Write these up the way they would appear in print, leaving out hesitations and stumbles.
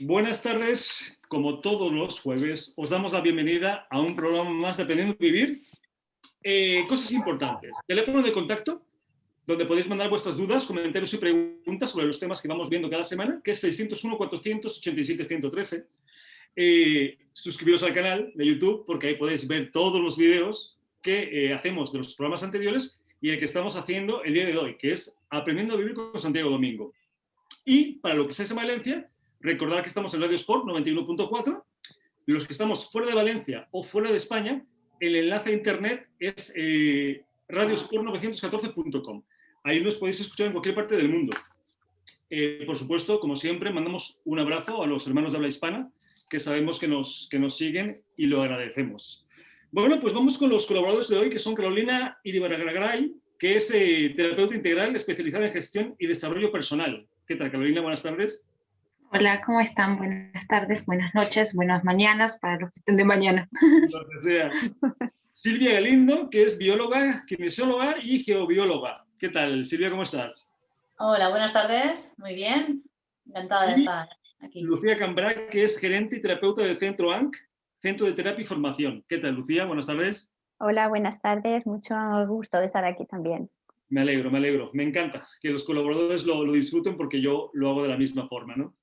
Buenas tardes, como todos los jueves, os damos la bienvenida a un programa más de Aprendiendo a Vivir. Cosas importantes. Teléfono de contacto, donde podéis mandar vuestras dudas, comentarios y preguntas sobre los temas que vamos viendo cada semana, que es 601-487-113. Suscribiros al canal de YouTube, porque ahí podéis ver todos los vídeos que hacemos de los programas anteriores y el que estamos haciendo el día de hoy, que es Aprendiendo a Vivir con Santiago Domingo. Y para los que estáis en Valencia, recordad que estamos en Radio Sport 91.4. Los que estamos fuera de Valencia o fuera de España, el enlace a internet es radiosport914.com. Ahí nos podéis escuchar en cualquier parte del mundo. Por supuesto, como siempre, mandamos un abrazo a los hermanos de habla hispana, que sabemos que nos siguen y lo agradecemos. Bueno, pues vamos con los colaboradores de hoy, que son Carolina Iribaragaray, que es terapeuta integral especializada en gestión y desarrollo personal. ¿Qué tal, Carolina? Buenas tardes. Hola, ¿cómo están? Buenas tardes, buenas noches, buenas mañanas para los que estén de mañana. Lo que sea. Silvia Galindo, que es bióloga, kinesióloga y geobióloga. ¿Qué tal, Silvia? ¿Cómo estás? Hola, buenas tardes. Muy bien. Encantada de estar aquí. Lucía Cambra, que es gerente y terapeuta del Centro ANC, Centro de Terapia y Formación. ¿Qué tal, Lucía? Buenas tardes. Hola, buenas tardes. Mucho gusto de estar aquí también. Me alegro, me alegro. Me encanta que los colaboradores lo disfruten porque yo lo hago de la misma forma, ¿no?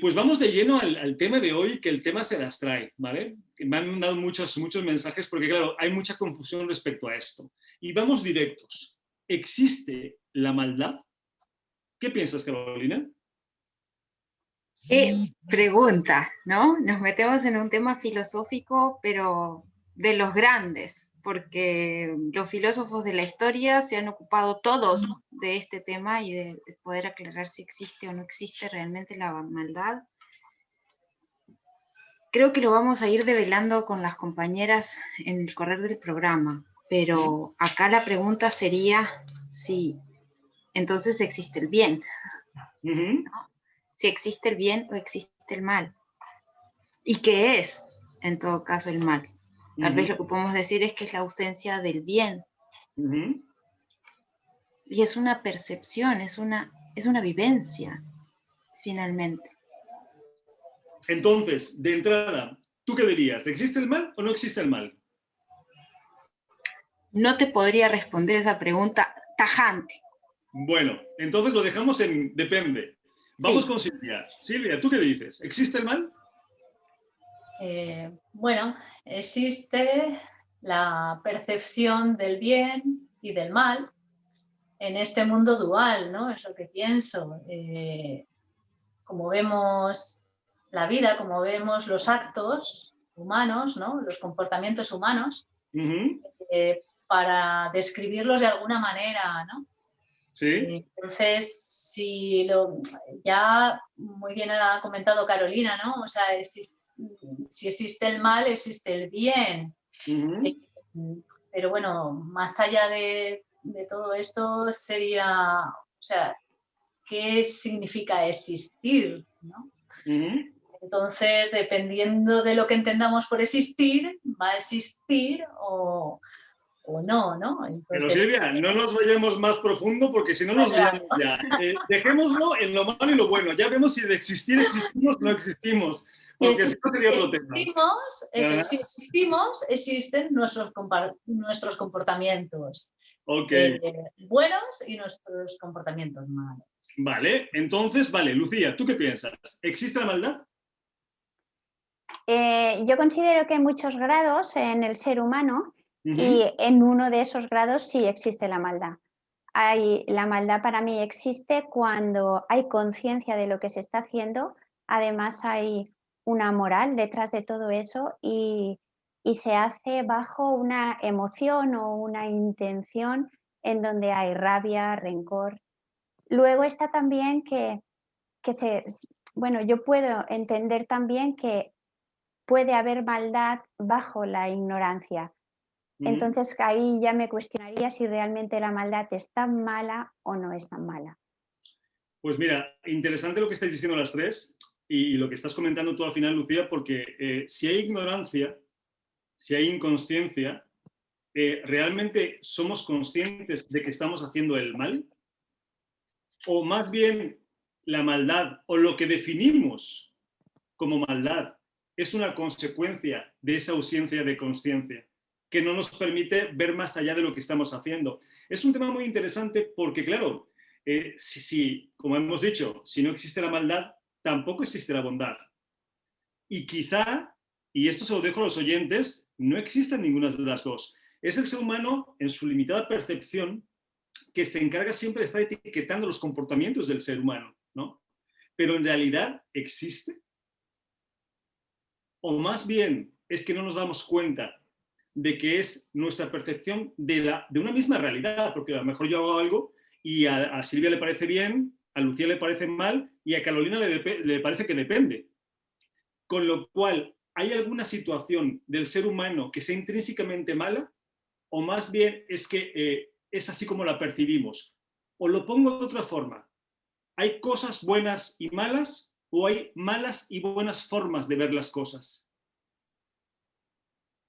Pues vamos de lleno al tema de hoy, que el tema se las trae, ¿vale? Me han dado muchos mensajes porque, claro, hay mucha confusión respecto a esto. Y vamos directos. ¿Existe la maldad? ¿Qué piensas, Carolina? Qué pregunta, ¿no? Nos metemos en un tema filosófico, pero de los grandes, porque los filósofos de la historia se han ocupado todos de este tema y de poder aclarar si existe o no existe realmente la maldad. Creo que lo vamos a ir develando con las compañeras en el correr del programa, pero acá la pregunta sería si entonces existe el bien, ¿no? Si existe el bien o existe el mal. ¿Y qué es, en todo caso, el mal? Tal vez lo que podemos decir es que es la ausencia del bien. Y es una percepción, es una vivencia, finalmente. Entonces, de entrada, ¿tú qué dirías? ¿Existe el mal o no existe el mal? No te podría responder esa pregunta tajante. Bueno, entonces lo dejamos en depende. Vamos con Silvia. Silvia, ¿tú qué dices? ¿Existe el mal? Bueno, existe la percepción del bien y del mal en este mundo dual, ¿no? Es lo que pienso. Como vemos la vida, como vemos los actos humanos, ¿no? Los comportamientos humanos, para describirlos de alguna manera, ¿no? Sí. Entonces, ya muy bien ha comentado Carolina, ¿no? O sea, si existe el mal, existe el bien. Pero bueno, más allá de todo esto sería, o sea, ¿qué significa existir, ¿no? Entonces, dependiendo de lo que entendamos por existir, va a existir o no, ¿no? Entonces, pero Silvia, no nos vayamos más profundo porque si no nos liamos ya. Dejémoslo en lo malo y lo bueno. Ya vemos si de existir existimos o no existimos. Porque si no sería otro tema. Si existimos, existen nuestros comportamientos buenos y nuestros comportamientos malos. Vale, entonces, Lucía, ¿tú qué piensas? ¿Existe la maldad? Yo considero que hay muchos grados en el ser humano y en uno de esos grados sí existe la maldad. La maldad para mí existe cuando hay conciencia de lo que se está haciendo, además hay una moral detrás de todo eso y se hace bajo una emoción o una intención en donde hay rabia, rencor. Luego está también bueno, yo puedo entender también que puede haber maldad bajo la ignorancia. Entonces ahí ya me cuestionaría si realmente la maldad es tan mala o no es tan mala. Pues mira, interesante lo que estáis diciendo las tres y lo que estás comentando tú al final, Lucía, porque si hay ignorancia, si hay inconsciencia, ¿realmente somos conscientes de que estamos haciendo el mal? O más bien la maldad o lo que definimos como maldad es una consecuencia de esa ausencia de conciencia que no nos permite ver más allá de lo que estamos haciendo. Es un tema muy interesante porque, claro, como hemos dicho, si no existe la maldad, tampoco existe la bondad. Y quizá, y esto se lo dejo a los oyentes, no existe ninguna de las dos. Es el ser humano, en su limitada percepción, que se encarga siempre de estar etiquetando los comportamientos del ser humano, ¿no? Pero en realidad, ¿existe? O más bien es que no nos damos cuenta de que es nuestra percepción de una misma realidad, porque a lo mejor yo hago algo y a Silvia le parece bien, a Lucía le parece mal y a Carolina le parece que depende. Con lo cual, ¿hay alguna situación del ser humano que sea intrínsecamente mala? ¿O más bien es que es así como la percibimos? O lo pongo de otra forma. ¿Hay cosas buenas y malas o hay malas y buenas formas de ver las cosas?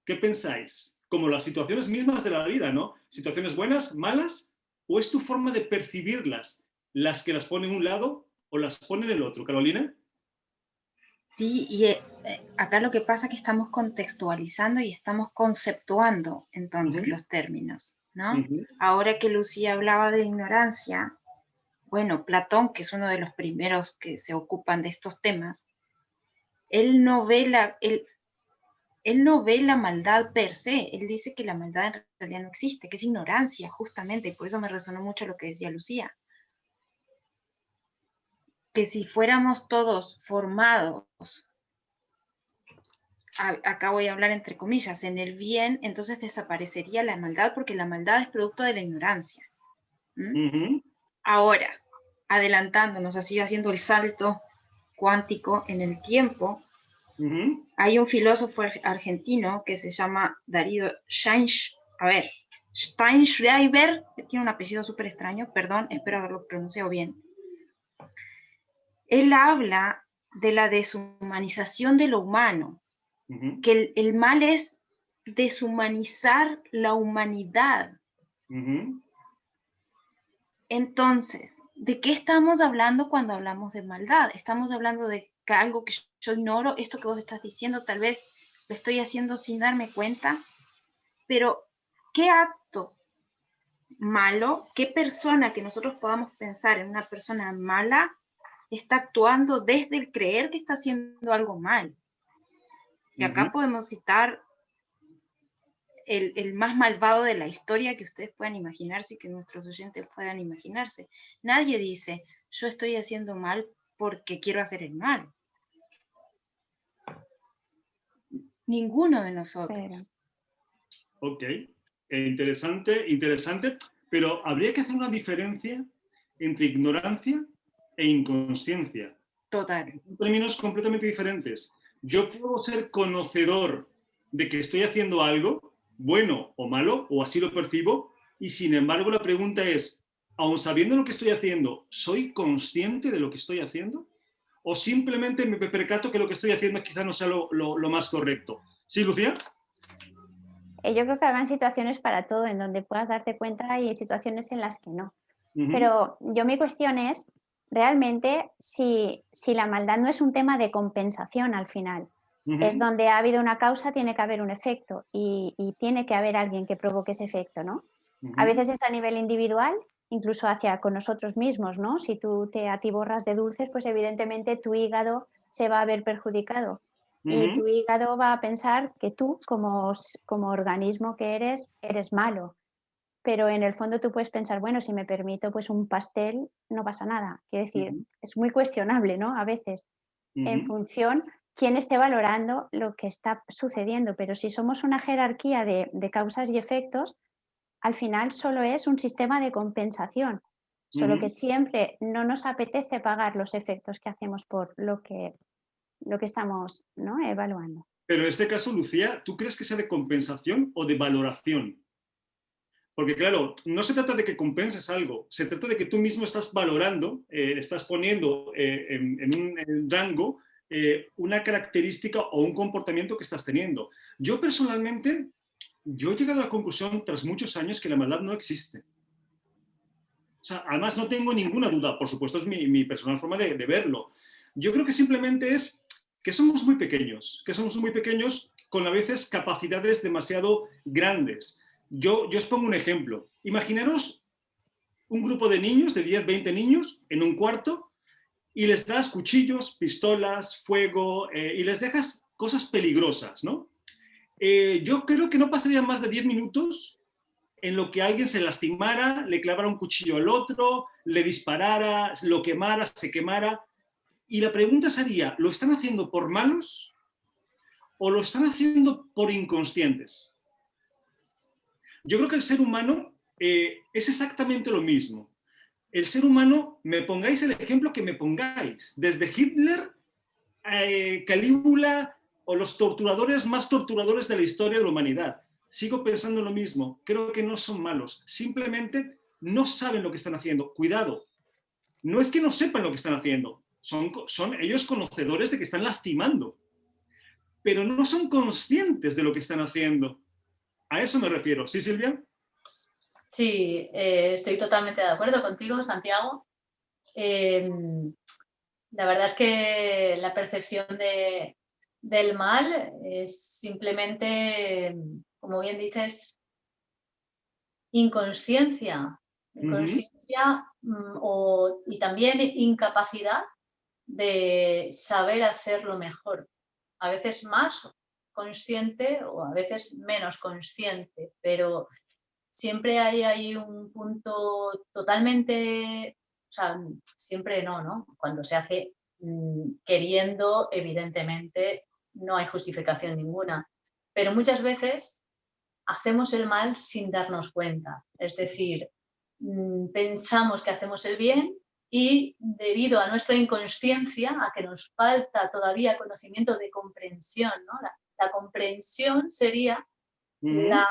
¿Qué pensáis? Como las situaciones mismas de la vida, ¿no? ¿Situaciones buenas, malas? ¿O es tu forma de percibirlas las que las pone en un lado o las pone en el otro? ¿Carolina? Sí, y acá lo que pasa es que estamos contextualizando y estamos conceptuando entonces los términos, ¿no? Ahora que Lucía hablaba de ignorancia, bueno, Platón, que es uno de los primeros que se ocupan de estos temas, él no ve la maldad per se, él dice que la maldad en realidad no existe, que es ignorancia, justamente, y por eso me resonó mucho lo que decía Lucía. Que si fuéramos todos formados, acá voy a hablar entre comillas, en el bien, entonces desaparecería la maldad, porque la maldad es producto de la ignorancia. Ahora, adelantándonos, así haciendo el salto cuántico en el tiempo, hay un filósofo argentino que se llama Darío Steinschreiber, que tiene un apellido súper extraño, perdón, espero haberlo pronunciado bien. Él habla de la deshumanización de lo humano, que el mal es deshumanizar la humanidad. Entonces, ¿de qué estamos hablando cuando hablamos de maldad? Estamos hablando de que algo que yo ignoro, esto que vos estás diciendo, tal vez lo estoy haciendo sin darme cuenta, pero ¿qué acto malo, qué persona que nosotros podamos pensar en una persona mala está actuando desde el creer que está haciendo algo mal? Y acá podemos citar el más malvado de la historia que ustedes puedan imaginarse y que nuestros oyentes puedan imaginarse. Nadie dice, yo estoy haciendo mal porque quiero hacer el mal. Ninguno de nosotros. Ok, interesante, pero habría que hacer una diferencia entre ignorancia e inconsciencia. Total. Son términos completamente diferentes. Yo puedo ser conocedor de que estoy haciendo algo, bueno o malo, o así lo percibo, y sin embargo la pregunta es, aun sabiendo lo que estoy haciendo, ¿soy consciente de lo que estoy haciendo? ¿O simplemente me percato que lo que estoy haciendo quizá no sea lo más correcto? ¿Sí, Lucía? Yo creo que habrán situaciones para todo en donde puedas darte cuenta y situaciones en las que no. Pero mi cuestión es, realmente, si la maldad no es un tema de compensación al final, es donde ha habido una causa, tiene que haber un efecto y tiene que haber alguien que provoque ese efecto, ¿no? A veces es a nivel individual, incluso con nosotros mismos, ¿no? Si tú te atiborras de dulces, pues evidentemente tu hígado se va a ver perjudicado. Y tu hígado va a pensar que tú, como organismo que eres malo. Pero en el fondo tú puedes pensar, bueno, si me permito pues un pastel, no pasa nada. Quiero decir, es muy cuestionable, ¿no? A veces, en función quién esté valorando lo que está sucediendo. Pero si somos una jerarquía de causas y efectos, al final solo es un sistema de compensación. Solo que siempre no nos apetece pagar los efectos que hacemos por lo que estamos, ¿no?, evaluando. Pero en este caso, Lucía, ¿tú crees que sea de compensación o de valoración? Porque claro, no se trata de que compenses algo, se trata de que tú mismo estás valorando, estás poniendo en un rango una característica o un comportamiento que estás teniendo. Yo personalmente, yo he llegado a la conclusión tras muchos años que la maldad no existe. O sea, además no tengo ninguna duda, por supuesto es mi personal forma de verlo. Yo creo que simplemente es que somos muy pequeños, con a veces capacidades demasiado grandes. Yo os pongo un ejemplo. Imaginaros un grupo de niños, de 10, 20 niños, en un cuarto y les das cuchillos, pistolas, fuego y les dejas cosas peligrosas, ¿no? Yo creo que no pasarían más de 10 minutos en lo que alguien se lastimara, le clavara un cuchillo al otro, le disparara, lo quemara, se quemara. Y la pregunta sería, ¿lo están haciendo por malos o lo están haciendo por inconscientes? Yo creo que el ser humano es exactamente lo mismo. El ser humano, me pongáis el ejemplo que me pongáis, desde Hitler, Calígula o los torturadores más torturadores de la historia de la humanidad. Sigo pensando lo mismo, creo que no son malos, simplemente no saben lo que están haciendo. Cuidado, no es que no sepan lo que están haciendo, son ellos conocedores de que están lastimando, pero no son conscientes de lo que están haciendo. A eso me refiero. ¿Sí, Silvia? Sí, estoy totalmente de acuerdo contigo, Santiago. La verdad es que la percepción del mal es simplemente, como bien dices, inconsciencia y también incapacidad de saber hacerlo mejor. A veces más consciente o a veces menos consciente, pero siempre hay ahí un punto totalmente, o sea, siempre no. Cuando se hace queriendo, evidentemente, no hay justificación ninguna. Pero muchas veces hacemos el mal sin darnos cuenta. Es decir, pensamos que hacemos el bien y debido a nuestra inconsciencia, a que nos falta todavía conocimiento de comprensión, ¿no? La comprensión sería la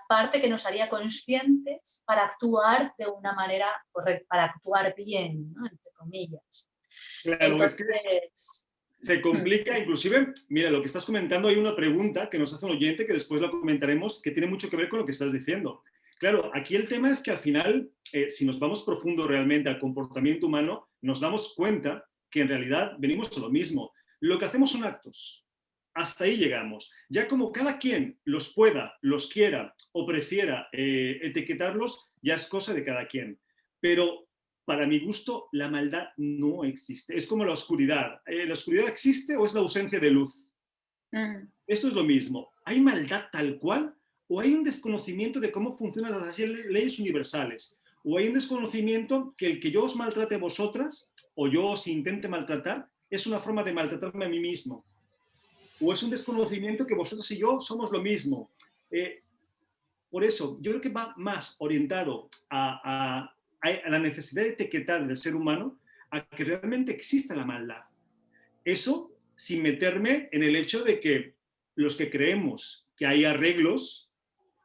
parte que nos haría conscientes para actuar de una manera correcta, para actuar bien, ¿no? Entre comillas. Claro, entonces, es que se complica, inclusive, mira, lo que estás comentando, hay una pregunta que nos hace un oyente que después la comentaremos, que tiene mucho que ver con lo que estás diciendo. Claro, aquí el tema es que al final, si nos vamos profundo realmente al comportamiento humano, nos damos cuenta que en realidad venimos a lo mismo. Lo que hacemos son actos. Hasta ahí llegamos. Ya como cada quien los pueda, los quiera o prefiera etiquetarlos, ya es cosa de cada quien. Pero para mi gusto, la maldad no existe. Es como la oscuridad. ¿La oscuridad existe o es la ausencia de luz? Esto es lo mismo. ¿Hay maldad tal cual o hay un desconocimiento de cómo funcionan las leyes universales? ¿O hay un desconocimiento que el que yo os maltrate a vosotras o yo os intente maltratar es una forma de maltratarme a mí mismo? ¿O es un desconocimiento que vosotros y yo somos lo mismo? Por eso, yo creo que va más orientado a la necesidad de etiquetar del ser humano a que realmente exista la maldad. Eso sin meterme en el hecho de que los que creemos que hay arreglos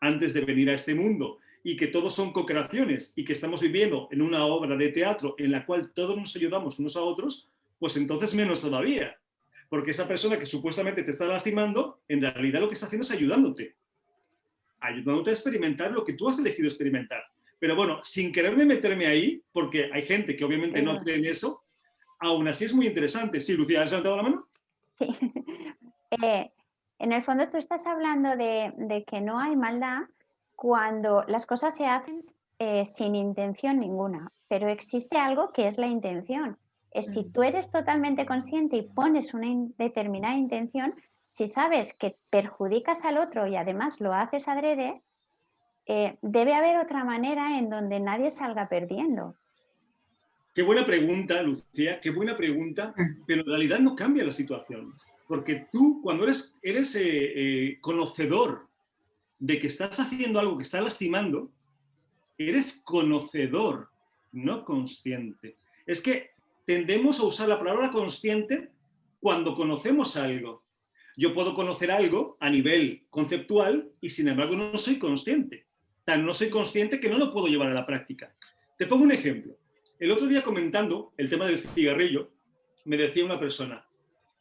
antes de venir a este mundo y que todos son co-creaciones y que estamos viviendo en una obra de teatro en la cual todos nos ayudamos unos a otros, pues entonces menos todavía. Porque esa persona que supuestamente te está lastimando, en realidad lo que está haciendo es ayudándote a experimentar lo que tú has elegido experimentar. Pero bueno, sin quererme meterme ahí, porque hay gente que obviamente no cree en eso, aún así es muy interesante. Sí, Lucía, ¿has levantado la mano? Sí. En el fondo tú estás hablando de que no hay maldad cuando las cosas se hacen sin intención ninguna, pero existe algo que es la intención. Si tú eres totalmente consciente y pones una determinada intención, si sabes que perjudicas al otro y además lo haces adrede, debe haber otra manera en donde nadie salga perdiendo. Qué buena pregunta, Lucía, qué buena pregunta, pero en realidad no cambia la situación. Porque tú, cuando eres conocedor de que estás haciendo algo que está lastimando, eres conocedor, no consciente. Es que tendemos a usar la palabra consciente cuando conocemos algo. Yo puedo conocer algo a nivel conceptual y sin embargo no soy consciente. Tan no soy consciente que no lo puedo llevar a la práctica. Te pongo un ejemplo. El otro día comentando el tema del cigarrillo, me decía una persona,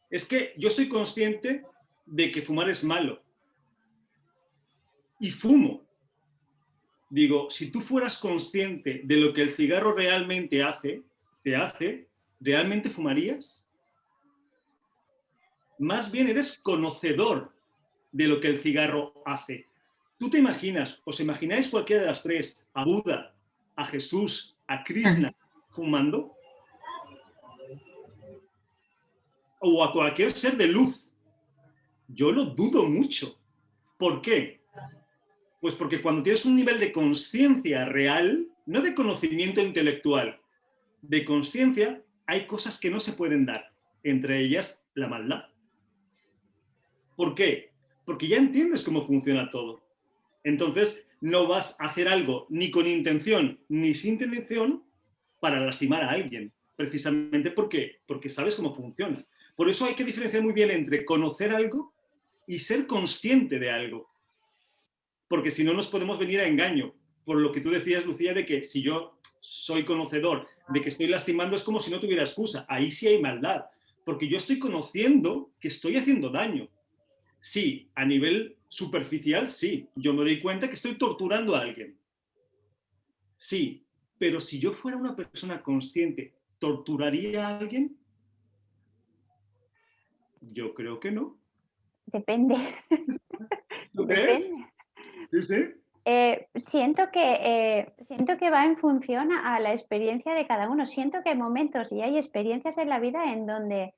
es que yo soy consciente de que fumar es malo. Y fumo. Digo, si tú fueras consciente de lo que el cigarro realmente te hace, ¿realmente fumarías? Más bien eres conocedor de lo que el cigarro hace. ¿Tú te imaginas, os imagináis cualquiera de las tres, a Buda, a Jesús, a Krishna, fumando? O a cualquier ser de luz. Yo lo dudo mucho. ¿Por qué? Pues porque cuando tienes un nivel de conciencia real, no de conocimiento intelectual, de conciencia, hay cosas que no se pueden dar, entre ellas la maldad. ¿Por qué? Porque ya entiendes cómo funciona todo. Entonces, no vas a hacer algo ni con intención ni sin intención para lastimar a alguien, precisamente porque sabes cómo funciona. Por eso hay que diferenciar muy bien entre conocer algo y ser consciente de algo. Porque si no nos podemos venir a engaño. Por lo que tú decías, Lucía, de que si yo soy conocedor de que estoy lastimando es como si no tuviera excusa. Ahí sí hay maldad. Porque yo estoy conociendo que estoy haciendo daño. Sí, a nivel superficial, sí. Yo me doy cuenta que estoy torturando a alguien. Sí, pero si yo fuera una persona consciente, ¿torturaría a alguien? Yo creo que no. Depende. ¿Tú crees? Depende. Sí, sí. Siento que va en función a la experiencia de cada uno. Siento que hay momentos y hay experiencias en la vida en donde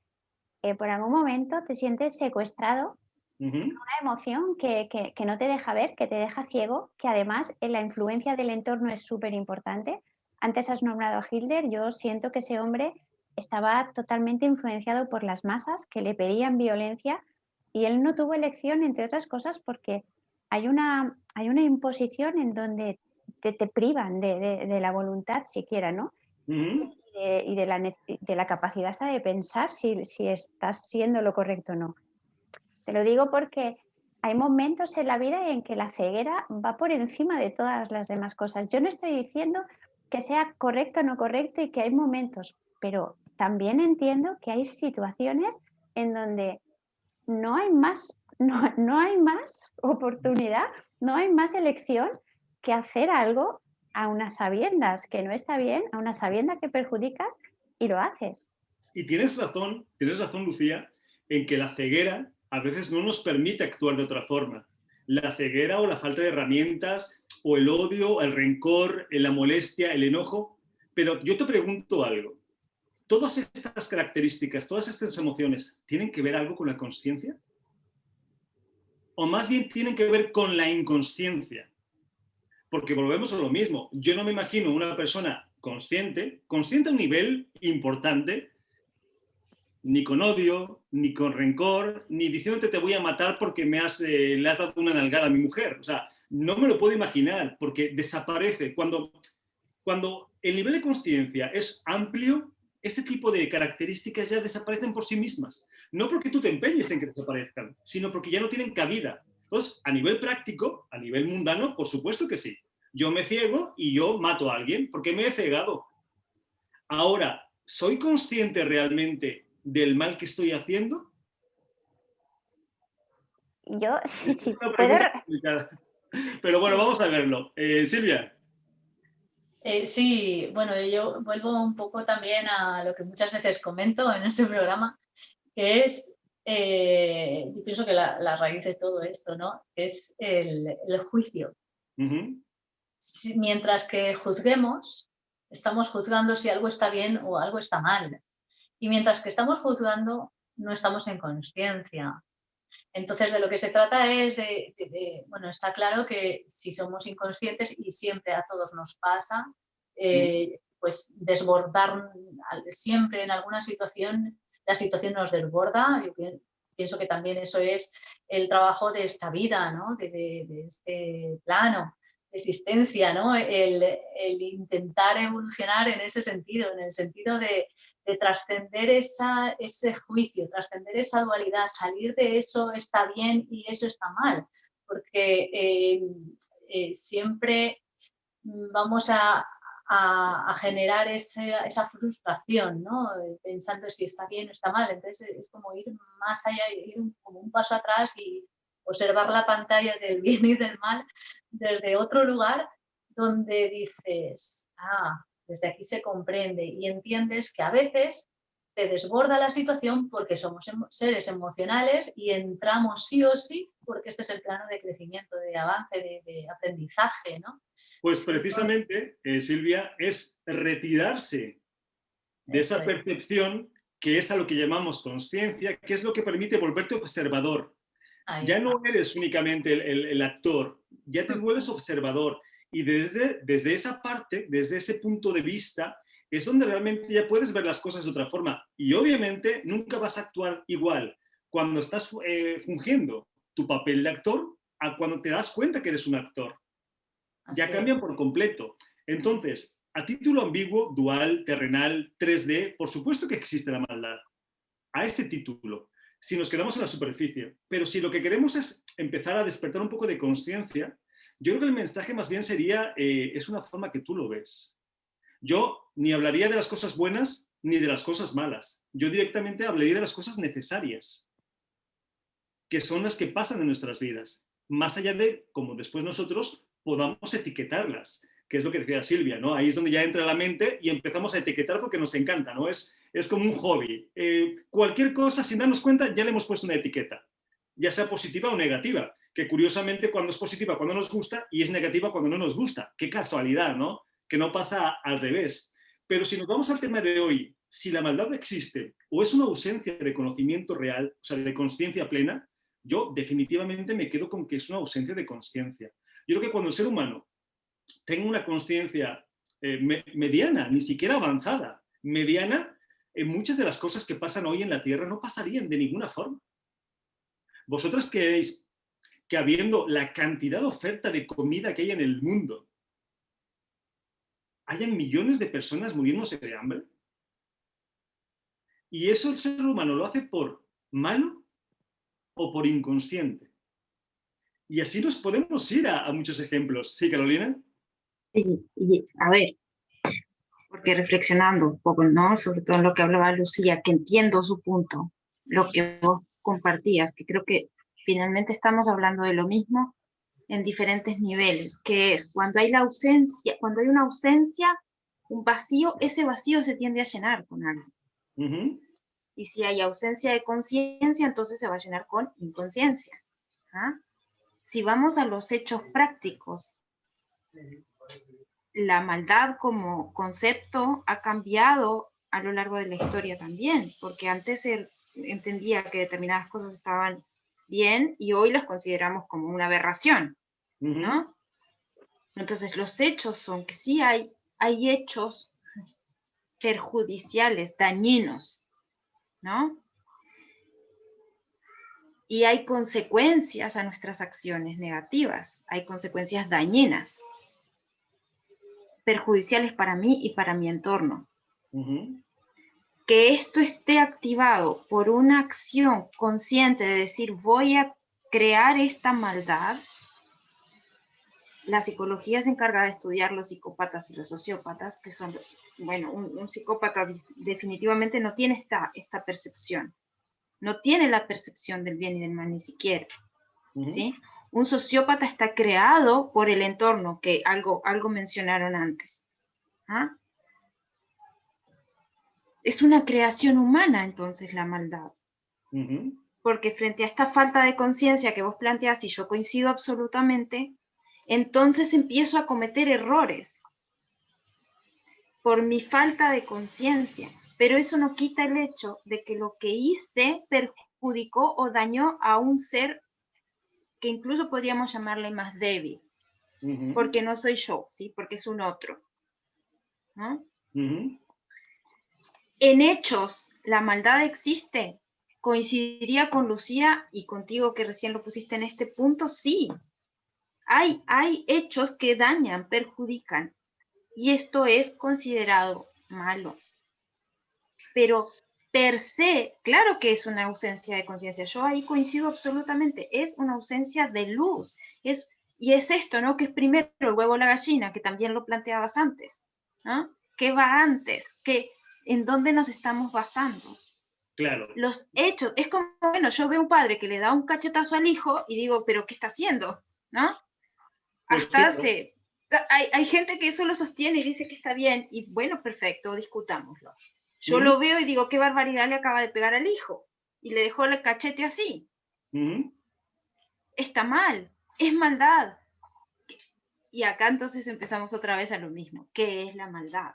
por algún momento te sientes secuestrado, una emoción que no te deja ver, que te deja ciego, que además la influencia del entorno es súper importante. Antes has nombrado a Hitler, yo siento que ese hombre estaba totalmente influenciado por las masas que le pedían violencia y él no tuvo elección, entre otras cosas, porque hay una imposición en donde te privan de la voluntad siquiera, ¿no? Y de la capacidad hasta de pensar si estás siendo lo correcto o no. Te lo digo porque hay momentos en la vida en que la ceguera va por encima de todas las demás cosas. Yo no estoy diciendo que sea correcto o no correcto y que hay momentos, pero también entiendo que hay situaciones en donde no hay más, no hay más oportunidad, no hay más elección que hacer algo a unas sabiendas que no está bien, a una sabienda que perjudicas y lo haces. Y tienes razón, Lucía, en que la ceguera a veces no nos permite actuar de otra forma. La ceguera o la falta de herramientas, o el odio, el rencor, la molestia, el enojo. Pero yo te pregunto algo. ¿Todas estas características, todas estas emociones, tienen que ver algo con la consciencia? ¿O más bien tienen que ver con la inconsciencia? Porque volvemos a lo mismo. Yo no me imagino una persona consciente a un nivel importante, ni con odio, ni con rencor, ni diciéndote te voy a matar porque le has dado una nalgada a mi mujer. O sea, no me lo puedo imaginar porque desaparece. Cuando el nivel de consciencia es amplio, este tipo de características ya desaparecen por sí mismas. No porque tú te empeñes en que desaparezcan, sino porque ya no tienen cabida. Entonces, a nivel práctico, a nivel mundano, por supuesto que sí. Yo me ciego y yo mato a alguien porque me he cegado. Ahora, ¿soy consciente realmente del mal que estoy haciendo? Yo, Es si una puedo. pregunta complicada. Pero bueno, vamos a verlo. Silvia. Sí, bueno, yo vuelvo un poco también a lo que muchas veces comento en este programa, que es, yo pienso que la raíz de todo esto, ¿no? Es el juicio. Mientras que juzguemos, estamos juzgando si algo está bien o algo está mal. Y mientras que estamos juzgando, no estamos en consciencia. Entonces, de lo que se trata es bueno, está claro que si somos inconscientes, y siempre a todos nos pasa, pues desbordar siempre en alguna situación, la situación nos desborda. Yo pienso que también eso es el trabajo de esta vida, ¿no? de este plano de existencia, ¿no? El intentar evolucionar en ese sentido, en el sentido de trascender ese juicio, trascender esa dualidad, salir de eso está bien y eso está mal, porque siempre vamos a generar esa frustración, ¿no? Pensando si está bien o está mal. Entonces es como ir más allá, ir como un paso atrás y observar la pantalla del bien y del mal desde otro lugar donde dices, desde aquí se comprende y entiendes que a veces te desborda la situación porque somos seres emocionales y entramos sí o sí porque este es el plano de crecimiento, de avance, de aprendizaje, ¿no? Pues precisamente, Silvia, es retirarse de esa percepción que es a lo que llamamos conciencia, que es lo que permite volverte observador. Ya no eres únicamente el actor, ya te vuelves observador. Y desde esa parte, desde ese punto de vista, es donde realmente ya puedes ver las cosas de otra forma. Y obviamente nunca vas a actuar igual cuando estás fungiendo tu papel de actor a cuando te das cuenta que eres un actor. Ya cambian por completo. Entonces, a título ambiguo, dual, terrenal, 3D, por supuesto que existe la maldad. A ese título, si nos quedamos en la superficie. Pero si lo que queremos es empezar a despertar un poco de conciencia, yo creo que el mensaje más bien sería, es una forma que tú lo ves. Yo ni hablaría de las cosas buenas ni de las cosas malas. Yo directamente hablaría de las cosas necesarias, que son las que pasan en nuestras vidas, más allá de cómo después nosotros podamos etiquetarlas, que es lo que decía Silvia, ¿no? Ahí es donde ya entra la mente y empezamos a etiquetar porque nos encanta, ¿no? Es como un hobby. Cualquier cosa, sin darnos cuenta, ya le hemos puesto una etiqueta, ya sea positiva o negativa, que curiosamente cuando es positiva, cuando nos gusta, y es negativa cuando no nos gusta. Qué casualidad, ¿no? Que no pasa al revés. Pero si nos vamos al tema de hoy, si la maldad existe o es una ausencia de conocimiento real, o sea, de consciencia plena, yo definitivamente me quedo con que es una ausencia de consciencia. Yo creo que cuando el ser humano tenga una consciencia mediana, ni siquiera avanzada, mediana, muchas de las cosas que pasan hoy en la Tierra no pasarían de ninguna forma. ¿Vosotras creéis que habiendo la cantidad de oferta de comida que hay en el mundo, hayan millones de personas muriéndose de hambre? ¿Y eso el ser humano lo hace por malo o por inconsciente? Y así nos podemos ir a muchos ejemplos. ¿Sí, Carolina? Sí, y a ver, porque reflexionando un poco, ¿no? Sobre todo en lo que hablaba Lucía, que entiendo su punto, lo que vos compartías, que creo que finalmente estamos hablando de lo mismo en diferentes niveles, que es cuando hay la ausencia, cuando hay una ausencia, un vacío, ese vacío se tiende a llenar con algo. Y si hay ausencia de conciencia, entonces se va a llenar con inconsciencia. Si vamos a los hechos prácticos, la maldad como concepto ha cambiado a lo largo de la historia también, porque antes se entendía que determinadas cosas estaban bien y hoy las consideramos como una aberración, ¿no? Entonces los hechos son que sí hay hechos perjudiciales, dañinos, ¿no? Y hay consecuencias a nuestras acciones negativas, hay consecuencias dañinas, perjudiciales para mí y para mi entorno. Que esto esté activado por una acción consciente de decir voy a crear esta maldad, la psicología se encarga de estudiar los psicópatas y los sociópatas, que son, bueno, un psicópata definitivamente no tiene esta percepción, no tiene la percepción del bien y del mal ni siquiera, ¿sí? Un sociópata está creado por el entorno, que algo mencionaron antes. Es una creación humana, entonces, la maldad. Porque frente a esta falta de conciencia que vos planteás, y yo coincido absolutamente, entonces empiezo a cometer errores por mi falta de conciencia. Pero eso no quita el hecho de que lo que hice perjudicó o dañó a un ser que incluso podríamos llamarle más débil, porque no soy yo, ¿sí? Porque es un otro, ¿no? En hechos, la maldad existe. Coincidiría con Lucía y contigo que recién lo pusiste en este punto, sí. Hay hechos que dañan, perjudican, y esto es considerado malo. Pero per se, claro que es una ausencia de conciencia. Yo ahí coincido absolutamente. Es una ausencia de luz. Y es esto, ¿no? Que es primero el huevo o la gallina, que también lo planteabas antes, ¿no? ¿Qué va antes? ¿En dónde nos estamos basando? Claro. Los hechos, es como, bueno, yo veo un padre que le da un cachetazo al hijo y digo, ¿pero qué está haciendo? ¿No? Pues Hasta claro. hace Hay gente que eso lo sostiene y dice que está bien, y bueno, perfecto, discutámoslo. Yo lo veo y digo, qué barbaridad le acaba de pegar al hijo, y le dejó el cachete así. Está mal, es maldad. Y acá entonces empezamos otra vez a lo mismo. ¿Qué es la maldad?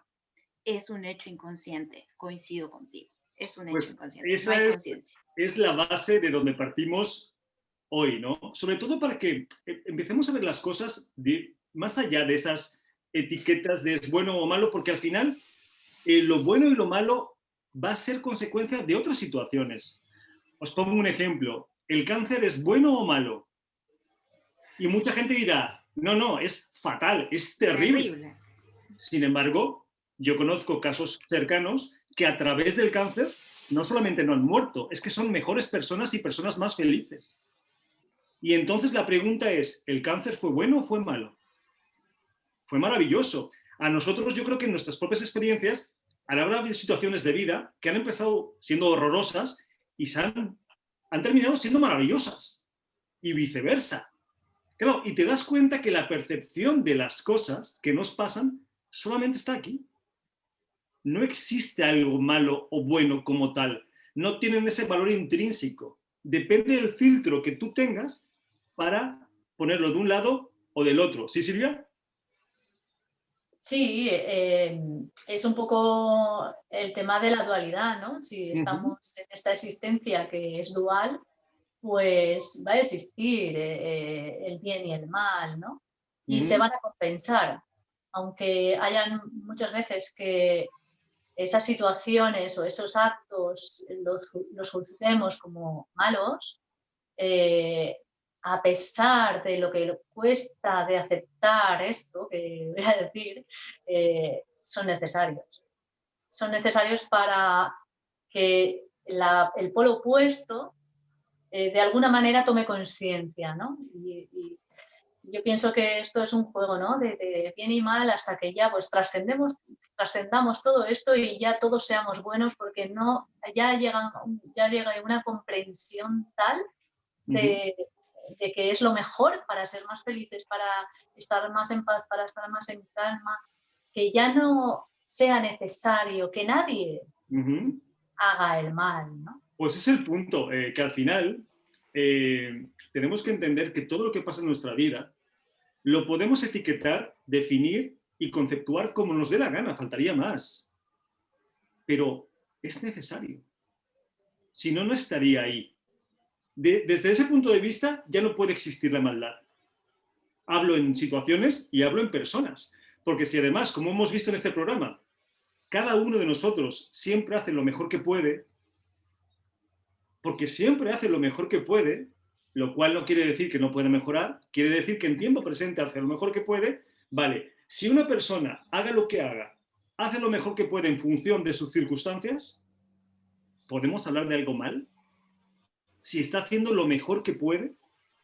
Es un hecho inconsciente, coincido contigo. Es un hecho inconsciente, esa no hay conciencia. Es la base de donde partimos hoy, ¿no? Sobre todo para que empecemos a ver las cosas más allá de esas etiquetas de es bueno o malo, porque al final lo bueno y lo malo va a ser consecuencia de otras situaciones. Os pongo un ejemplo. ¿El cáncer es bueno o malo? Y mucha gente dirá, no, es fatal, es terrible. Sin embargo, yo conozco casos cercanos que a través del cáncer no solamente no han muerto, es que son mejores personas y personas más felices. Y entonces la pregunta es, ¿el cáncer fue bueno o fue malo? Fue maravilloso. A nosotros, yo creo que en nuestras propias experiencias habrá situaciones de vida que han empezado siendo horrorosas y han terminado siendo maravillosas. Y viceversa. Claro, y te das cuenta que la percepción de las cosas que nos pasan solamente está aquí. No existe algo malo o bueno como tal. No tienen ese valor intrínseco. Depende del filtro que tú tengas para ponerlo de un lado o del otro. ¿Sí, Silvia? Sí, es un poco el tema de la dualidad, ¿no? Si estamos en esta existencia que es dual, pues va a existir el bien y el mal, ¿no? Y se van a compensar, aunque hayan muchas veces que esas situaciones o esos actos los juzguemos como malos, a pesar de lo que cuesta de aceptar esto, que voy a decir, son necesarios. Son necesarios para que el polo opuesto de alguna manera tome conciencia, ¿no? Y yo pienso que esto es un juego, ¿no? De bien y mal hasta que ya pues trascendamos todo esto y ya todos seamos buenos, porque ya llega una comprensión tal de que es lo mejor para ser más felices, para estar más en paz, para estar más en calma, que ya no sea necesario que nadie haga el mal, ¿no? Pues es el punto, que al final tenemos que entender que todo lo que pasa en nuestra vida lo podemos etiquetar, definir y conceptuar como nos dé la gana, faltaría más. Pero es necesario. Si no, no estaría ahí. Desde ese punto de vista ya no puede existir la maldad. Hablo en situaciones y hablo en personas. Porque si además, como hemos visto en este programa, cada uno de nosotros siempre hace lo mejor que puede, porque siempre hace lo mejor que puede, lo cual no quiere decir que no pueda mejorar, quiere decir que en tiempo presente hace lo mejor que puede, vale. Si una persona haga lo que haga, hace lo mejor que puede en función de sus circunstancias, ¿podemos hablar de algo mal? Si está haciendo lo mejor que puede,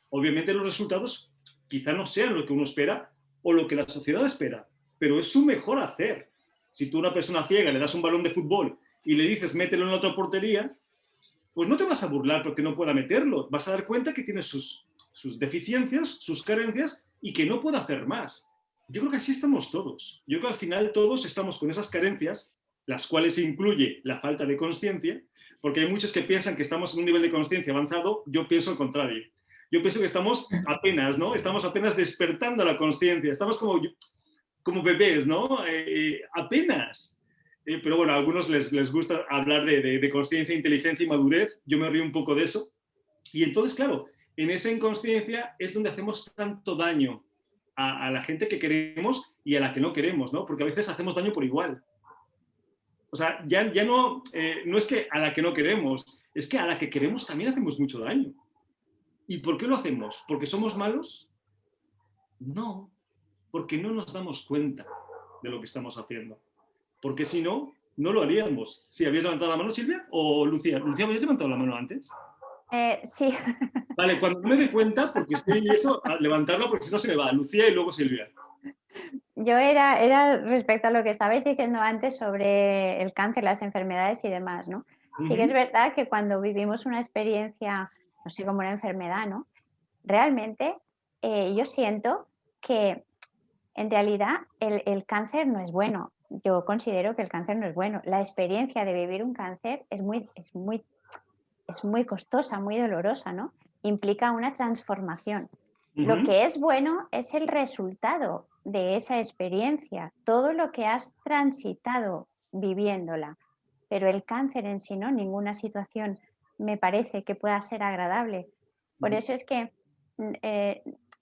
obviamente los resultados quizá no sean lo que uno espera o lo que la sociedad espera, pero es su mejor hacer. Si tú a una persona ciega le das un balón de fútbol y le dices mételo en la otra portería, pues no te vas a burlar porque no pueda meterlo. Vas a dar cuenta que tiene sus deficiencias, sus carencias y que no puede hacer más. Yo creo que así estamos todos. Yo creo que al final todos estamos con esas carencias, las cuales incluye la falta de conciencia, porque hay muchos que piensan que estamos en un nivel de conciencia avanzado. Yo pienso al contrario. Yo pienso que estamos apenas, ¿no? Estamos apenas despertando la conciencia. Estamos como bebés, ¿no? Apenas. Pero bueno, a algunos les gusta hablar de consciencia, inteligencia y madurez. Yo me río un poco de eso. Y entonces, claro, en esa inconsciencia es donde hacemos tanto daño a la gente que queremos y a la que no queremos, ¿no? Porque a veces hacemos daño por igual. O sea, ya no es que a la que no queremos, es que a la que queremos también hacemos mucho daño. ¿Y por qué lo hacemos? ¿Porque somos malos? No, porque no nos damos cuenta de lo que estamos haciendo. Porque si no, no lo haríamos. ¿Sí habías levantado la mano, Silvia? ¿O Lucía? ¿Lucía habías levantado la mano antes? Sí. Vale, cuando me dé cuenta, porque estoy eso, a levantarlo porque si no se me va. Lucía y luego Silvia. Yo era respecto a lo que estabais diciendo antes sobre el cáncer, las enfermedades y demás, ¿no? Sí que es verdad que cuando vivimos una experiencia, no sé, como una enfermedad, ¿no? Realmente yo siento que En realidad, el cáncer no es bueno. Yo considero que el cáncer no es bueno. La experiencia de vivir un cáncer es muy costosa, muy dolorosa, ¿no? Implica una transformación. Lo que es bueno es el resultado de esa experiencia, todo lo que has transitado viviéndola. Pero el cáncer en sí, no, ninguna situación me parece que pueda ser agradable. Por eso es que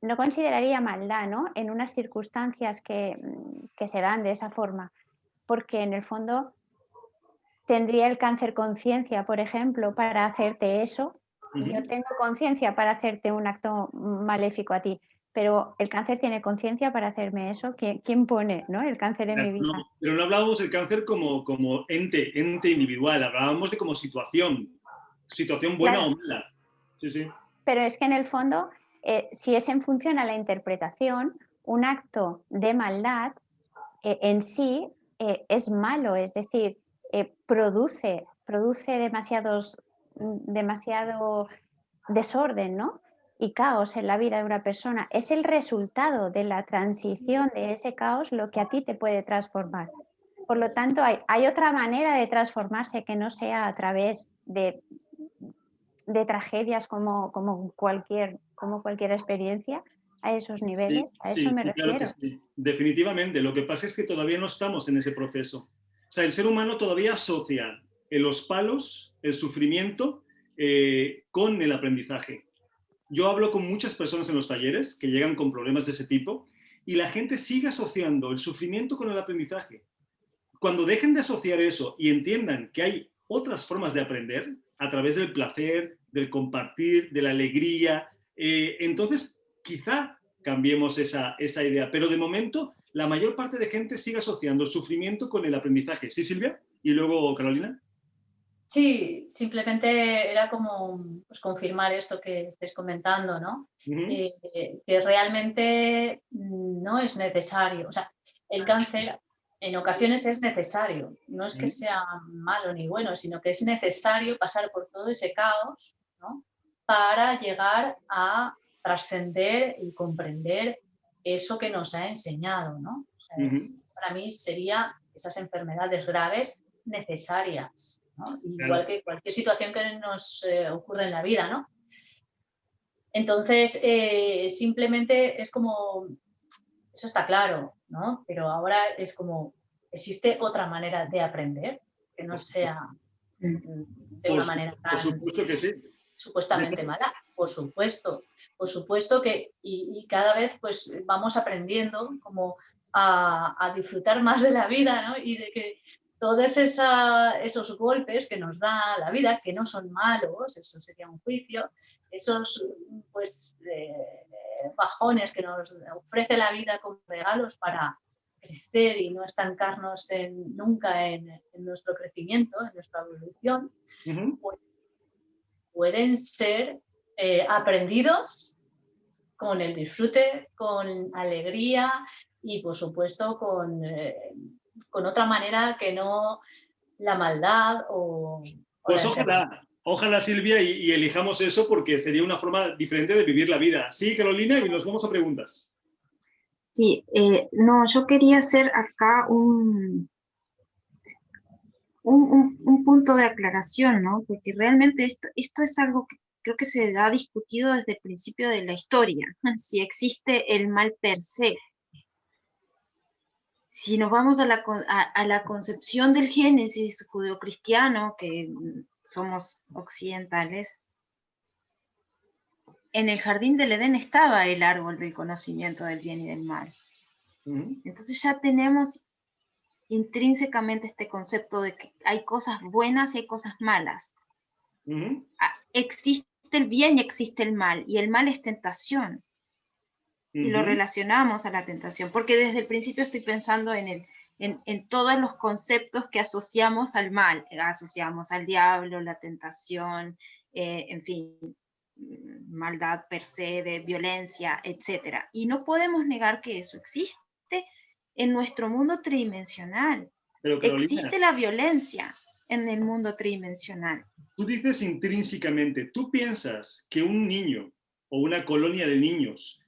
no consideraría maldad, ¿no?, en unas circunstancias que se dan de esa forma, porque en el fondo tendría el cáncer conciencia, por ejemplo, para hacerte eso. Yo tengo conciencia para hacerte un acto maléfico a ti, pero el cáncer tiene conciencia para hacerme eso. ¿Quién pone, ¿no?, el cáncer en mi vida? No, pero no hablábamos del cáncer como ente individual, hablábamos de como situación buena, claro, o mala. Sí, sí. Pero es que en el fondo, si es en función a la interpretación, un acto de maldad en sí es malo, es decir, produce demasiado desorden, ¿no?, y caos en la vida de una persona. Es el resultado de la transición de ese caos lo que a ti te puede transformar. Por lo tanto, hay otra manera de transformarse que no sea a través de tragedias como cualquier experiencia a esos niveles. Sí, A eso sí, me claro que refiero. sí. Definitivamente. Lo que pasa es que todavía no estamos en ese proceso. O sea, el ser humano todavía asocia los palos, el sufrimiento, con el aprendizaje. Yo hablo con muchas personas en los talleres que llegan con problemas de ese tipo y la gente sigue asociando el sufrimiento con el aprendizaje. Cuando dejen de asociar eso y entiendan que hay otras formas de aprender a través del placer, del compartir, de la alegría, entonces quizá cambiemos esa idea. Pero de momento, la mayor parte de gente sigue asociando el sufrimiento con el aprendizaje. ¿Sí, Silvia? Y luego, Carolina. Sí, simplemente era como pues, confirmar esto que estés comentando, ¿no? Que realmente no es necesario. O sea, el cáncer en ocasiones es necesario. No es que sea malo ni bueno, sino que es necesario pasar por todo ese caos, ¿no?, para llegar a trascender y comprender eso que nos ha enseñado, ¿no? O sea, para mí serían esas enfermedades graves necesarias, ¿no? Igual que cualquier situación que nos ocurre en la vida, ¿no? Entonces, simplemente es como, eso está claro, ¿no? Pero ahora es como, existe otra manera de aprender que no sea de una manera tan... Por supuesto que sí. Supuestamente mala, por supuesto que y cada vez pues vamos aprendiendo como a disfrutar más de la vida, ¿no? Y de que todos esos golpes que nos da la vida, que no son malos, eso sería un juicio, esos pues bajones que nos ofrece la vida como regalos para crecer y no estancarnos nunca en nuestro crecimiento, en nuestra evolución, pues pueden ser aprendidos con el disfrute, con alegría y, por supuesto, con otra manera que no la maldad o pues la ojalá, Silvia, y elijamos eso porque sería una forma diferente de vivir la vida. Sí, Carolina, y nos vamos a preguntas. Sí, no, yo quería hacer acá un punto de aclaración, ¿no? Porque realmente esto es algo que creo que se ha discutido desde el principio de la historia, si existe el mal per se. Si nos vamos a la concepción del Génesis judeocristiano, que somos occidentales, en el jardín del Edén estaba el árbol del conocimiento del bien y del mal. Entonces ya tenemos intrínsecamente este concepto de que hay cosas buenas y hay cosas malas. Existe el bien y existe el mal, y el mal es tentación. Y lo relacionamos a la tentación, porque desde el principio estoy pensando en todos los conceptos que asociamos al mal, asociamos al diablo, la tentación, en fin, maldad per se, de violencia, etc. Y no podemos negar que eso existe en nuestro mundo tridimensional. Pero, Carolina, existe la violencia en el mundo tridimensional. Tú dices intrínsecamente, ¿tú piensas que un niño o una colonia de niños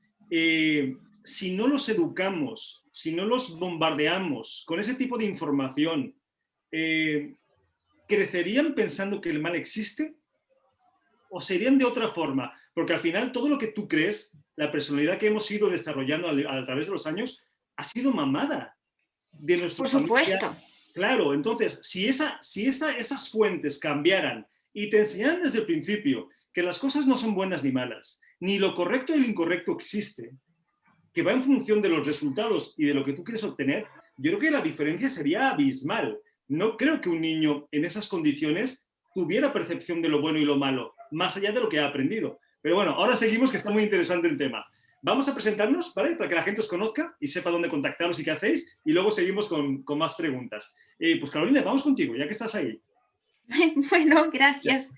si no los educamos, si no los bombardeamos con ese tipo de información, ¿crecerían pensando que el mal existe? ¿O serían de otra forma? Porque al final todo lo que tú crees, la personalidad que hemos ido desarrollando a través de los años, ha sido mamada de nuestra familia. Por supuesto. Claro, entonces, si esas fuentes cambiaran y te enseñaran desde el principio que las cosas no son buenas ni malas, ni lo correcto y lo incorrecto existe, que va en función de los resultados y de lo que tú quieres obtener, yo creo que la diferencia sería abismal. No creo que un niño en esas condiciones tuviera percepción de lo bueno y lo malo, más allá de lo que ha aprendido. Pero bueno, ahora seguimos, que está muy interesante el tema. Vamos a presentarnos, ¿vale? Para que la gente os conozca y sepa dónde contactaros y qué hacéis, y luego seguimos con más preguntas. Pues Carolina, vamos contigo, ya que estás ahí. Bueno, gracias.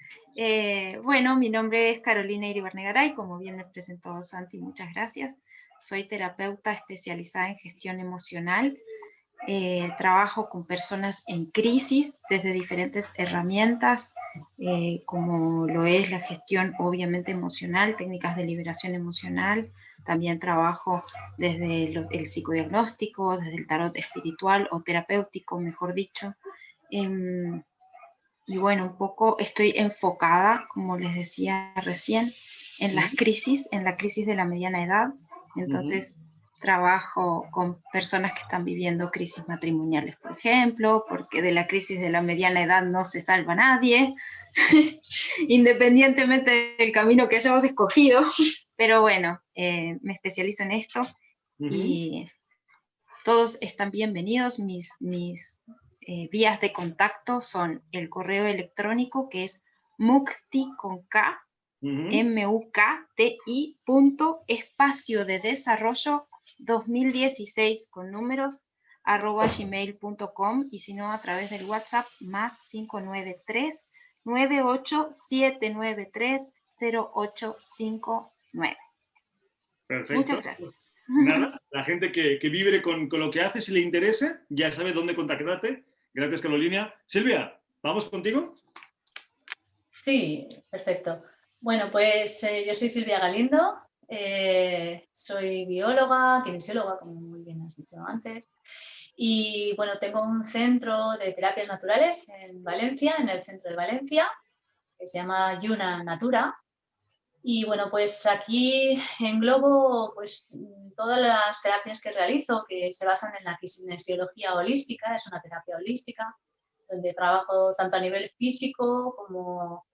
Bueno, mi nombre es Carolina Iribarne-Garay, como bien me presentó Santi, muchas gracias. Soy terapeuta especializada en gestión emocional. Trabajo con personas en crisis desde diferentes herramientas, como lo es la gestión obviamente emocional, técnicas de liberación emocional. También trabajo desde el psicodiagnóstico, desde el tarot espiritual o terapéutico, mejor dicho. Y bueno, un poco estoy enfocada, como les decía recién, en las crisis, en la crisis de la mediana edad. Entonces, trabajo con personas que están viviendo crisis matrimoniales, por ejemplo, porque de la crisis de la mediana edad no se salva nadie, independientemente del camino que hayamos escogido. Pero bueno, me especializo en esto y todos están bienvenidos. Mis vías de contacto son el correo electrónico, que es mukti con K, mukti, espacio de desarrollo 2016 con números @gmail.com, y si no a través del WhatsApp más 593 98793 0859. Perfecto. Muchas gracias. Nada, la gente que vibre con lo que hace, si le interese, ya sabe dónde contactarte. Gracias, Carolina. Silvia, ¿vamos contigo? Sí, perfecto. Bueno, pues yo soy Silvia Galindo, soy bióloga, kinesióloga, como muy bien has dicho antes, y bueno, tengo un centro de terapias naturales en Valencia, en el centro de Valencia, que se llama Yuna Natura. Y bueno, pues aquí englobo pues todas las terapias que realizo, que se basan en la kinesiología holística. Es una terapia holística donde trabajo tanto a nivel físico como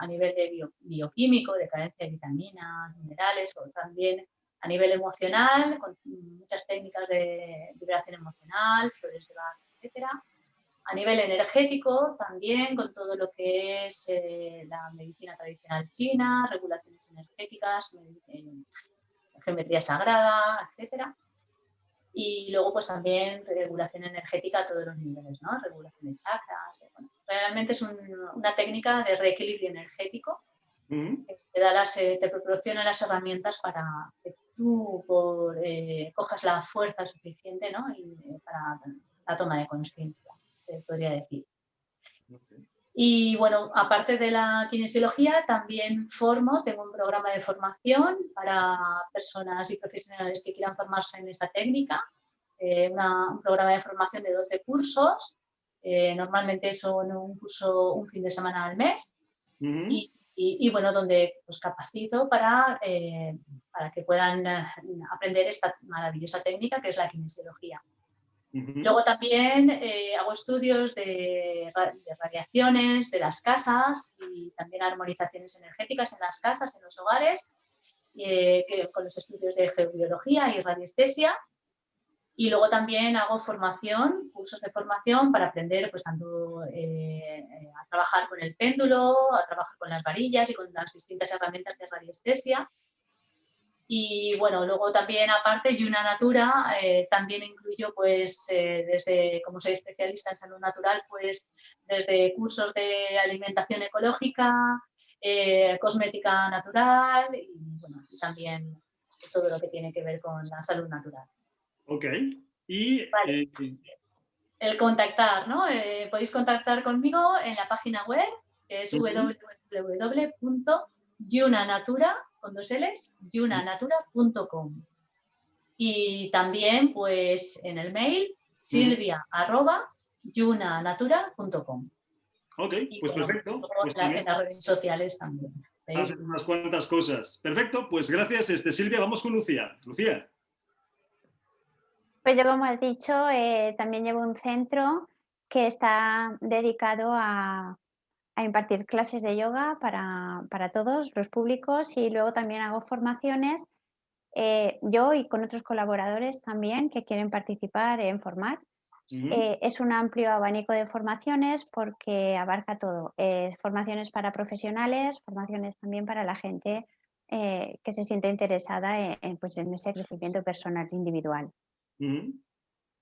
a nivel de bioquímico, de carencia de vitaminas, minerales, o también a nivel emocional, con muchas técnicas de liberación emocional, flores de Bach, etcétera. A nivel energético también, con todo lo que es la medicina tradicional china, regulaciones energéticas, geometría sagrada, etc. Y luego pues también regulación energética a todos los niveles, ¿no? Regulación de chakras. Bueno, realmente es una técnica de reequilibrio energético que te proporciona las herramientas para que tú cojas la fuerza suficiente, ¿no? Para la toma de conciencia, se podría decir. Y bueno, aparte de la kinesiología, también tengo un programa de formación para personas y profesionales que quieran formarse en esta técnica, un programa de formación de 12 cursos, normalmente son un fin de semana al mes, y bueno, donde pues capacito para que puedan aprender esta maravillosa técnica que es la kinesiología. Luego también hago estudios de radiaciones de las casas y también armonizaciones energéticas en las casas, en los hogares, con los estudios de geobiología y radiestesia. Y luego también hago cursos de formación para aprender pues, tanto a trabajar con el péndulo, a trabajar con las varillas y con las distintas herramientas de radiestesia. Y bueno, luego también aparte Yuna Natura también incluyo pues desde, como soy especialista en salud natural, pues desde cursos de alimentación ecológica, cosmética natural y bueno, y también todo lo que tiene que ver con la salud natural. Ok. Y vale. El contactar, ¿no? Podéis contactar conmigo en la página web, que es www.yunanatura.com. Y también, pues, en el mail, silvia@yunanatura.com. Ok, pues bueno, perfecto. Pues en las redes sociales también. haces unas cuantas cosas. Perfecto, pues gracias, Silvia. Vamos con Lucía. Lucía. Pues yo, como has dicho, también llevo un centro que está dedicado a impartir clases de yoga para todos los públicos, y luego también hago formaciones, yo y con otros colaboradores también que quieren participar en formar. Es un amplio abanico de formaciones porque abarca todo, formaciones para profesionales, formaciones también para la gente que se siente interesada pues en ese crecimiento personal individual.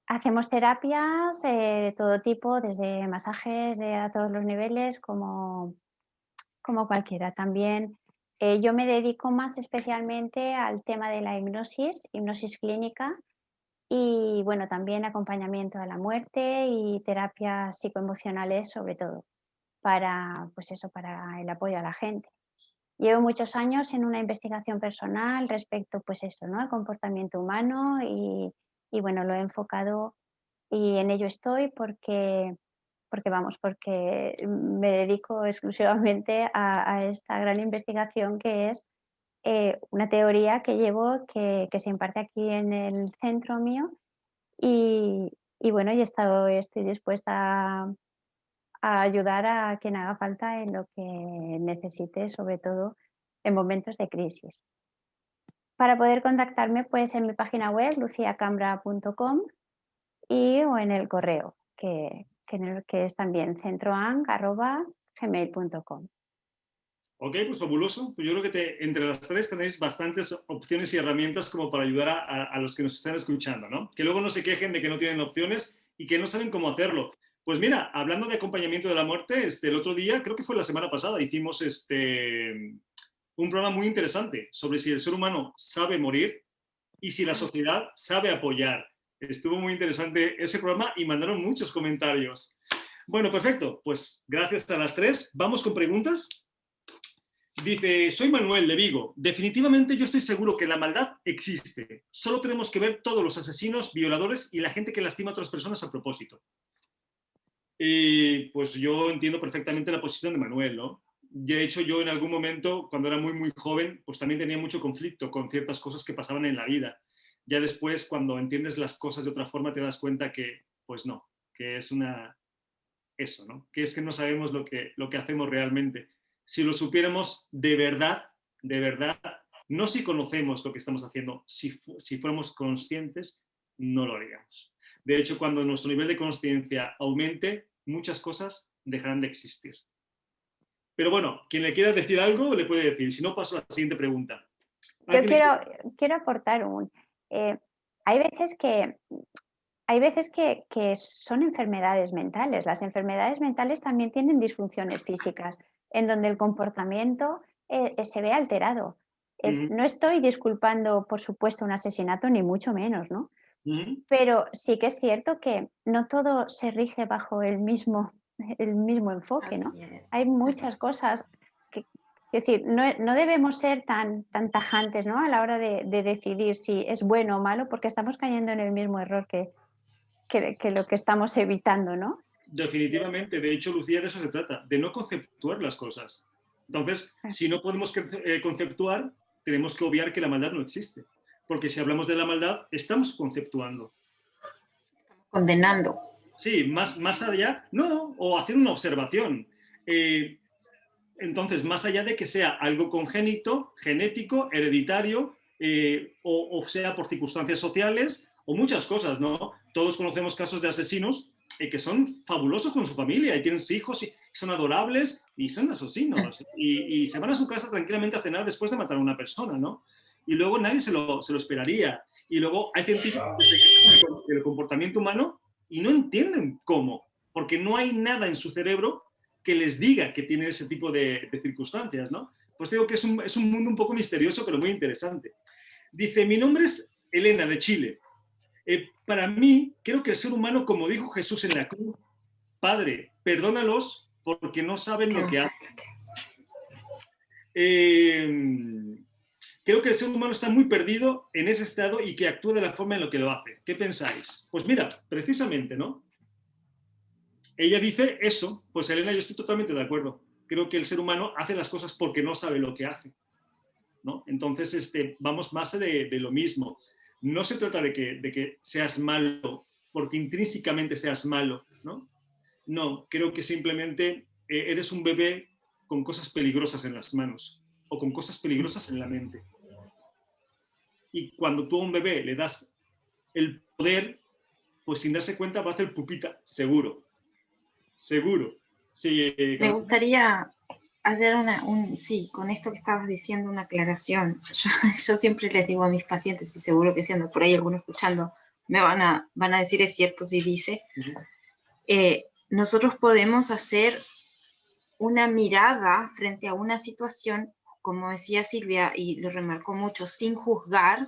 Hacemos terapias de todo tipo, desde masajes a todos los niveles, como cualquiera. También yo me dedico más especialmente al tema de la hipnosis clínica, y bueno, también acompañamiento a la muerte y terapias psicoemocionales, sobre todo, pues eso, para el apoyo a la gente. Llevo muchos años en una investigación personal respecto, pues eso, ¿no?, al comportamiento humano, y bueno, lo he enfocado y en ello estoy porque me dedico exclusivamente a esta gran investigación, que es una teoría que llevo, que se imparte aquí en el centro mío, y bueno, estoy dispuesta a ayudar a quien haga falta en lo que necesite, sobre todo en momentos de crisis. Para poder contactarme, pues en mi página web, luciacambra.com, o en el correo, que es también centroang@gmail.com. Ok, pues fabuloso. Pues yo creo que entre las tres tenéis bastantes opciones y herramientas como para ayudar a los que nos están escuchando, ¿no? Que luego no se quejen de que no tienen opciones y que no saben cómo hacerlo. Pues mira, hablando de acompañamiento de la muerte, el otro día, creo que fue la semana pasada, hicimos un programa muy interesante sobre si el ser humano sabe morir y si la sociedad sabe apoyar. Estuvo muy interesante ese programa y mandaron muchos comentarios. Bueno, perfecto. Pues gracias a las tres. Vamos con preguntas. Dice, soy Manuel de Vigo. Definitivamente yo estoy seguro que la maldad existe. Solo tenemos que ver todos los asesinos, violadores y la gente que lastima a otras personas a propósito. Y pues yo entiendo perfectamente la posición de Manuel, ¿no? De hecho, yo en algún momento, cuando era muy, muy joven, pues también tenía mucho conflicto con ciertas cosas que pasaban en la vida. Ya después, cuando entiendes las cosas de otra forma, te das cuenta que, pues no, que es eso, ¿no? Que es que no sabemos lo que hacemos realmente. Si lo supiéramos de verdad, no si conocemos lo que estamos haciendo, si fuéramos conscientes, no lo haríamos. De hecho, cuando nuestro nivel de conciencia aumente, muchas cosas dejarán de existir. Pero bueno, quien le quiera decir algo, le puede decir. Si no, paso a la siguiente pregunta. Yo quiero aportar hay veces que son enfermedades mentales. Las enfermedades mentales también tienen disfunciones físicas, en donde el comportamiento se ve alterado. No estoy disculpando, por supuesto, un asesinato, ni mucho menos, ¿no? Pero sí que es cierto que no todo se rige bajo el mismo enfoque, ¿no? Hay muchas cosas es decir, no debemos ser tan tajantes, ¿no?, a la hora de decidir si es bueno o malo, porque estamos cayendo en el mismo error que lo que estamos evitando, ¿no? Definitivamente. De hecho, Lucía, de eso se trata, de no conceptuar las cosas. Entonces, si no podemos conceptuar, tenemos que obviar que la maldad no existe. Porque si hablamos de la maldad, estamos conceptuando. Estamos condenando. Sí, más allá, no, o hacer una observación. Entonces, más allá de que sea algo congénito, genético, hereditario, o sea por circunstancias sociales, o muchas cosas, ¿no? Todos conocemos casos de asesinos que son fabulosos con su familia y tienen hijos y son adorables y son asesinos. Y se van a su casa tranquilamente a cenar después de matar a una persona, ¿no? Y luego nadie se lo esperaría. Y luego hay científicos que se quejan del comportamiento humano y no entienden cómo, porque no hay nada en su cerebro que les diga que tienen ese tipo de circunstancias, ¿no? Pues digo que es un mundo un poco misterioso, pero muy interesante. Dice, mi nombre es Elena, de Chile. Para mí, creo que el ser humano, como dijo Jesús en la cruz, Padre, perdónalos porque no saben lo que hacen. creo que el ser humano está muy perdido en ese estado y que actúa de la forma en la que lo hace. ¿Qué pensáis? Pues mira, precisamente, ¿no? Ella dice eso, pues Elena, yo estoy totalmente de acuerdo. Creo que el ser humano hace las cosas porque no sabe lo que hace, ¿no? Entonces, vamos más de lo mismo. No se trata de que seas malo porque intrínsecamente seas malo, ¿no? No, creo que simplemente eres un bebé con cosas peligrosas en las manos o con cosas peligrosas en la mente. Y cuando tú a un bebé le das el poder, pues sin darse cuenta va a hacer pupita, seguro. Seguro. Sí, Me gustaría hacer sí, con esto que estabas diciendo, una aclaración. Yo siempre les digo a mis pacientes, y seguro que si ando por ahí alguno escuchando, me van a decir es cierto si dice, nosotros podemos hacer una mirada frente a una situación, como decía Silvia, y lo remarcó mucho, sin juzgar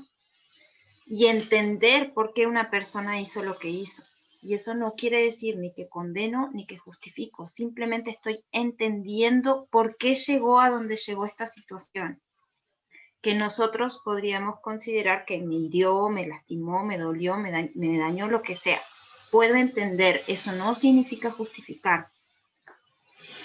y entender por qué una persona hizo lo que hizo. Y eso no quiere decir ni que condeno ni que justifico, simplemente estoy entendiendo por qué llegó a donde llegó esta situación, que nosotros podríamos considerar que me hirió, me lastimó, me dolió, me dañó, lo que sea. Puedo entender, eso no significa justificar.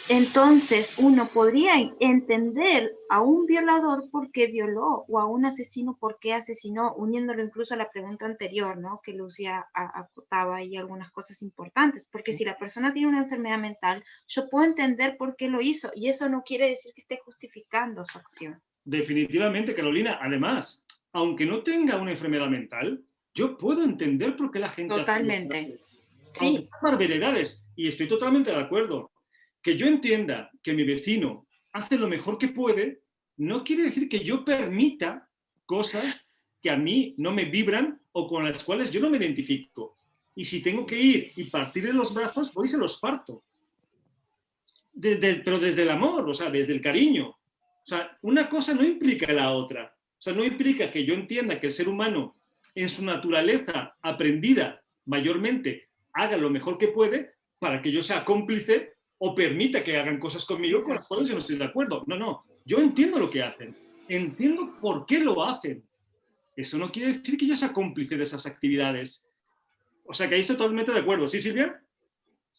Entonces, uno podría entender a un violador por qué violó o a un asesino por qué asesinó, uniéndolo incluso a la pregunta anterior, ¿no? Que Lucía acotaba ahí algunas cosas importantes, porque si la persona tiene una enfermedad mental, yo puedo entender por qué lo hizo y eso no quiere decir que esté justificando su acción. Definitivamente, Carolina. Además, aunque no tenga una enfermedad mental, yo puedo entender por qué la gente Totalmente. hace Sí. barbaridades. Y estoy totalmente de acuerdo. Que yo entienda que mi vecino hace lo mejor que puede, no quiere decir que yo permita cosas que a mí no me vibran o con las cuales yo no me identifico. Y si tengo que ir y partirle los brazos, voy y se los parto. Pero desde el amor, o sea, desde el cariño. O sea, una cosa no implica la otra. O sea, no implica que yo entienda que el ser humano, en su naturaleza aprendida mayormente, haga lo mejor que puede para que yo sea cómplice o permita que hagan cosas conmigo con las cuales yo no estoy de acuerdo. No, no. Yo entiendo lo que hacen. Entiendo por qué lo hacen. Eso no quiere decir que yo sea cómplice de esas actividades. O sea, que ahí estoy totalmente de acuerdo. ¿Sí, Silvia?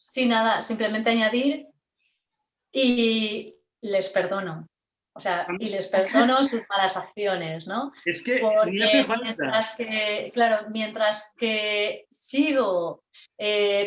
Sí, nada, simplemente añadir y les perdono. O sea, y les perdono sus malas acciones, ¿no? Es que ni hace falta. Mientras que sigo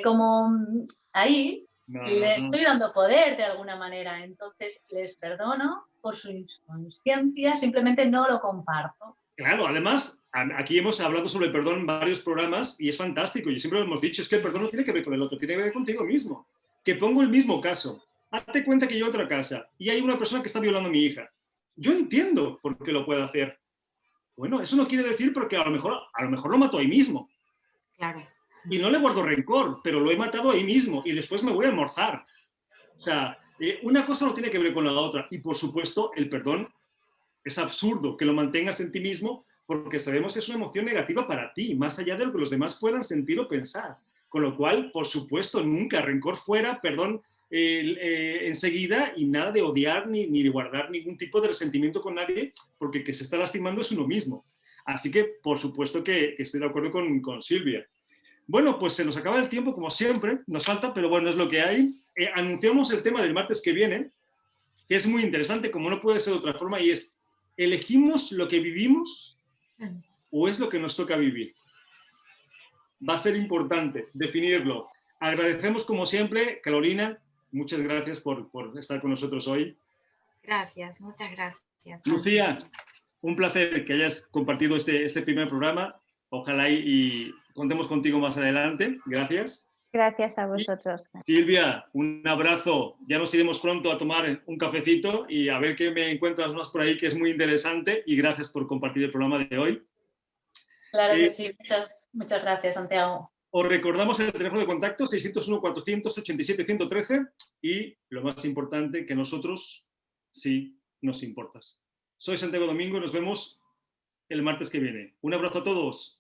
como ahí, le estoy dando poder de alguna manera. Entonces, les perdono por su inconsciencia, simplemente no lo comparto. Claro, además, aquí hemos hablado sobre el perdón en varios programas y es fantástico. Y siempre lo hemos dicho, es que el perdón no tiene que ver con el otro, tiene que ver contigo mismo. Que pongo el mismo caso. Hazte cuenta que yo entro a casa y hay una persona que está violando a mi hija. Yo entiendo por qué lo puede hacer. Bueno, eso no quiere decir porque a lo mejor lo mato ahí mismo. Claro. Y no le guardo rencor, pero lo he matado ahí mismo y después me voy a almorzar. O sea, una cosa no tiene que ver con la otra. Y por supuesto, el perdón es absurdo que lo mantengas en ti mismo porque sabemos que es una emoción negativa para ti, más allá de lo que los demás puedan sentir o pensar. Con lo cual, por supuesto, nunca rencor fuera, perdón enseguida y nada de odiar ni de guardar ningún tipo de resentimiento con nadie porque que se está lastimando es uno mismo. Así que, por supuesto que estoy de acuerdo con Silvia. Bueno, pues se nos acaba el tiempo, como siempre, nos falta, pero bueno, es lo que hay. Anunciamos el tema del martes que viene, que es muy interesante, como no puede ser de otra forma, y es, ¿elegimos lo que vivimos o es lo que nos toca vivir? Va a ser importante definirlo. Agradecemos, como siempre, Carolina, muchas gracias por estar con nosotros hoy. Gracias, muchas gracias. Lucía, un placer que hayas compartido este primer programa. Ojalá y contemos contigo más adelante. Gracias. Gracias a vosotros. Y Silvia, un abrazo. Ya nos iremos pronto a tomar un cafecito y a ver qué me encuentras más por ahí, que es muy interesante. Y gracias por compartir el programa de hoy. Claro que sí. Muchas gracias, Santiago. Os recordamos el teléfono de contacto 601-487-113 y lo más importante, que nosotros sí nos importas. Soy Santiago Domingo y nos vemos el martes que viene. Un abrazo a todos.